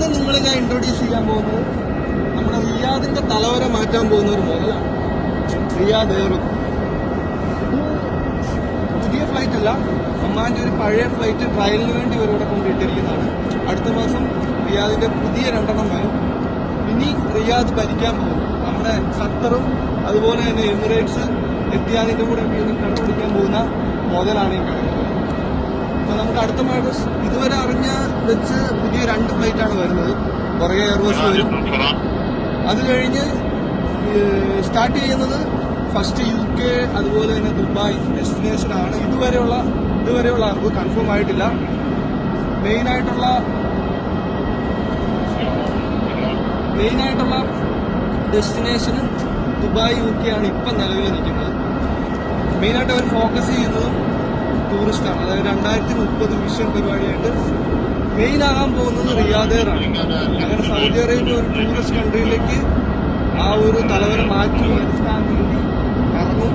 ഇന്ന് നിങ്ങളെ ഞാൻ ഇൻട്രൊഡ്യൂസ് ചെയ്യാൻ പോകുന്നത് നമ്മുടെ റിയാദിന്റെ തലവര മാറ്റാൻ പോകുന്ന ഒരു മുതലാണ്. Riyadh air. പുതിയ ഫ്ലൈറ്റ് അല്ല, ഒമാന്റെ ഒരു പഴയ ഫ്ലൈറ്റ് ട്രയലിന് വേണ്ടി ഇവരിവിടെ കൊണ്ടിട്ടിരിക്കുന്നതാണ്. അടുത്ത മാസം റിയാദിന്റെ പുതിയ 2 വരും. ഇനി റിയാദ് ഭരിക്കാൻ പോകും. നമ്മുടെ ഖത്തറും അതുപോലെ തന്നെ എമിറേറ്റ്സ് എത്തിയാദിന്റെ കൂടെ കണ്ടുപിടിക്കാൻ പോകുന്ന മുതലാണ് ഈ കിടക്കുന്നത്. അപ്പൊ നമുക്ക് അടുത്ത മാസം ഇതുവരെ അറിഞ്ഞ വെച്ച് പുതിയ 2 ഫ്ലൈറ്റാണ് വരുന്നത്. പുറകെ എയർവേസ് വരും. അത് കഴിഞ്ഞ് സ്റ്റാർട്ട് ചെയ്യുന്നത് ഫസ്റ്റ് UK, അതുപോലെ തന്നെ ദുബായ് ഡെസ്റ്റിനേഷനാണ്. ഇതുവരെയുള്ള അറിവ് കൺഫേം ആയിട്ടില്ല. മെയിനായിട്ടുള്ള ഡെസ്റ്റിനേഷന് ദുബായ് UK ആണ് ഇപ്പം നിലവിൽ നിൽക്കുന്നത്. മെയിനായിട്ട് അവർ ഫോക്കസ് ചെയ്യുന്നതും ടൂറിസ്റ്റാണ്. അതായത് 2030 വിഷൻ പരിപാടിയായിട്ട് മെയിനാകാൻ പോകുന്നത് റിയാദ് എയർ ആണ്. അങ്ങനെ സൗദി അറേബ്യ ഒരു ടൂറിസ്റ്റ് കൺട്രിയിലേക്ക് ആ ഒരു തലവര മാറ്റി വരുത്താൻ വേണ്ടി ഇറങ്ങും.